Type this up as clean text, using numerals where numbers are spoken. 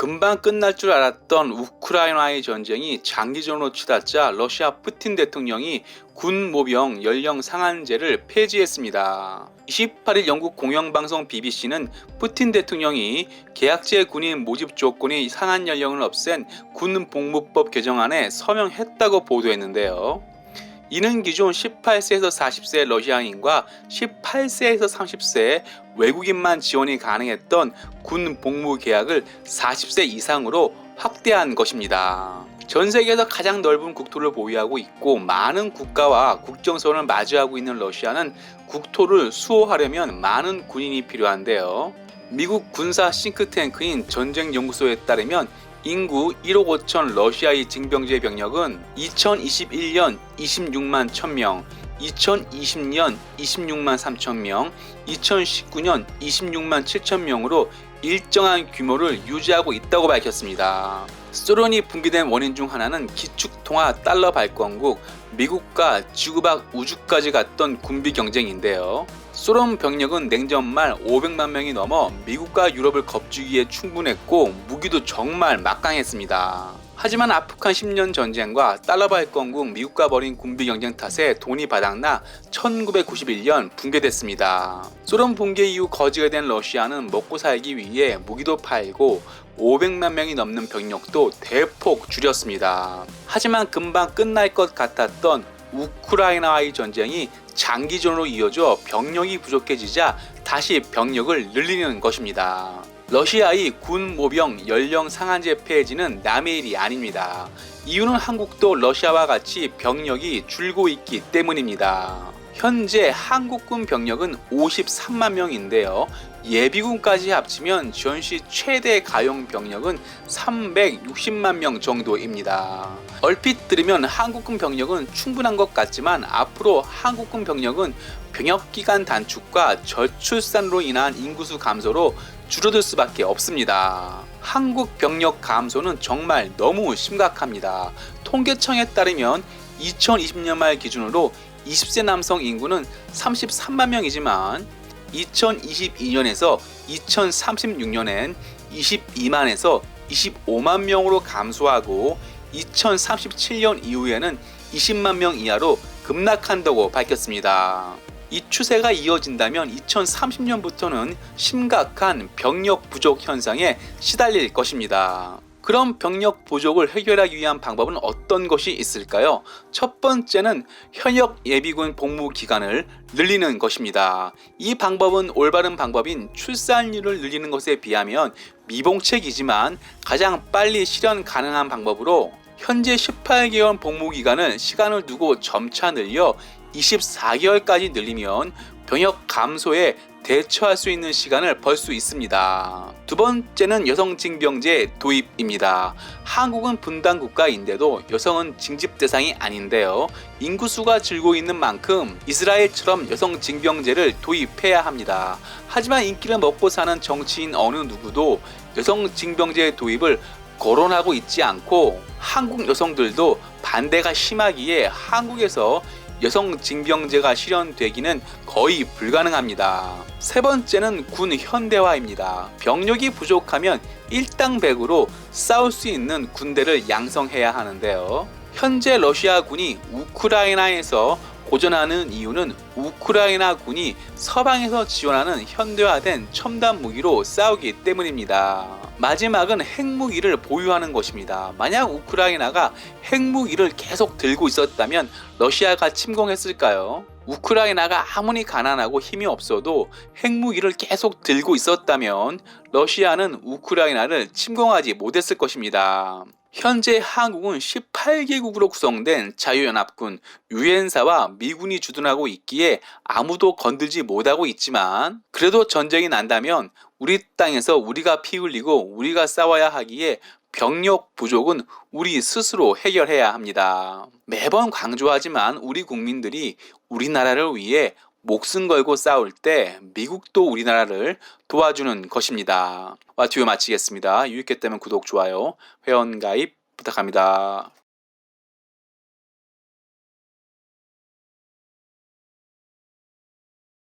금방 끝날 줄 알았던 우크라이나의 전쟁이 장기전으로 치닫자 러시아 푸틴 대통령이 군 모병 연령 상한제를 폐지했습니다. 28일 영국 공영방송 BBC는 푸틴 대통령이 계약제 군인 모집 조건의 상한 연령을 없앤 군 복무법 개정안에 서명했다고 보도했는데요. 이는 기존 18세에서 40세 러시아인과 18세에서 30세 외국인만 지원이 가능했던 군 복무 계약을 40세 이상으로 확대한 것입니다. 전 세계에서 가장 넓은 국토를 보유하고 있고 많은 국가와 국경선을 마주하고 있는 러시아는 국토를 수호하려면 많은 군인이 필요한데요. 미국 군사 싱크탱크인 전쟁연구소에 따르면 인구 1억 5천 러시아의 징병제 병력은 2021년 26만 1000명, 2020년 26만 3천명, 2019년 26만 7천명으로 일정한 규모를 유지하고 있다고 밝혔습니다. 소련이 붕괴된 원인 중 하나는 기축통화 달러 발권국 미국과 지구 밖 우주까지 갔던 군비 경쟁인데요. 소련 병력은 냉전 말 500만 명이 넘어 미국과 유럽을 겁주기에 충분했고 무기도 정말 막강했습니다. 하지만 아프간 10년 전쟁과 달러 발권국 미국과 벌인 군비 경쟁 탓에 돈이 바닥나 1991년 붕괴됐습니다. 소련 붕괴 이후 거지가 된 러시아는 먹고 살기 위해 무기도 팔고 500만 명이 넘는 병력도 대폭 줄였습니다. 하지만 금방 끝날 것 같았던 우크라이나와의 전쟁이 장기전으로 이어져 병력이 부족해지자 다시 병력을 늘리는 것입니다. 러시아의 군 모병 연령 상한제 폐지는 남의 일이 아닙니다. 이유는 한국도 러시아와 같이 병력이 줄고 있기 때문입니다. 현재 한국군 병력은 53만 명인데요. 예비군까지 합치면 전시 최대 가용 병력은 360만 명 정도입니다. 얼핏 들으면 한국군 병력은 충분한 것 같지만 앞으로 한국군 병력은 병역기간 단축과 저출산으로 인한 인구수 감소로 줄어들 수밖에 없습니다. 한국 병력 감소는 정말 너무 심각합니다. 통계청에 따르면 2020년 말 기준으로 20세 남성 인구는 33만 명이지만 2022년에서 2036년엔 22만에서 25만 명으로 감소하고 2037년 이후에는 20만 명 이하로 급락한다고 밝혔습니다. 이 추세가 이어진다면 2030년부터는 심각한 병력 부족 현상에 시달릴 것입니다. 그럼 병력 부족을 해결하기 위한 방법은 어떤 것이 있을까요? 첫 번째는 현역 예비군 복무 기간을 늘리는 것입니다. 이 방법은 올바른 방법인 출산율을 늘리는 것에 비하면 미봉책이지만 가장 빨리 실현 가능한 방법으로 현재 18개월 복무 기간을 시간을 두고 점차 늘려 24개월까지 늘리면 병역 감소에 대처할 수 있는 시간을 벌 수 있습니다. 두 번째는 여성 징병제 도입입니다. 한국은 분단 국가인데도 여성은 징집 대상이 아닌데요. 인구수가 줄고 있는 만큼 이스라엘처럼 여성 징병제를 도입해야 합니다. 하지만 인기를 먹고 사는 정치인 어느 누구도 여성 징병제 도입을 거론하고 있지 않고 한국 여성들도 반대가 심하기에 한국에서 여성 징병제가 실현되기는 거의 불가능합니다. 세 번째는 군 현대화입니다. 병력이 부족하면 일당백으로 싸울 수 있는 군대를 양성해야 하는데요. 현재 러시아 군이 우크라이나에서 고전하는 이유는 우크라이나 군이 서방에서 지원하는 현대화된 첨단 무기로 싸우기 때문입니다. 마지막은 핵무기를 보유하는 것입니다. 만약 우크라이나가 핵무기를 계속 들고 있었다면 러시아가 침공했을까요? 우크라이나가 아무리 가난하고 힘이 없어도 핵무기를 계속 들고 있었다면 러시아는 우크라이나를 침공하지 못했을 것입니다. 현재 한국은 18개국으로 구성된 자유연합군 유엔사와 미군이 주둔하고 있기에 아무도 건들지 못하고 있지만 그래도 전쟁이 난다면 우리 땅에서 우리가 피 흘리고 우리가 싸워야 하기에 병력 부족은 우리 스스로 해결해야 합니다. 매번 강조하지만 우리 국민들이 우리나라를 위해 목숨 걸고 싸울 때 미국도 우리나라를 도와주는 것입니다. 와튜브 마치겠습니다. 유익했다면 구독, 좋아요, 회원 가입 부탁합니다.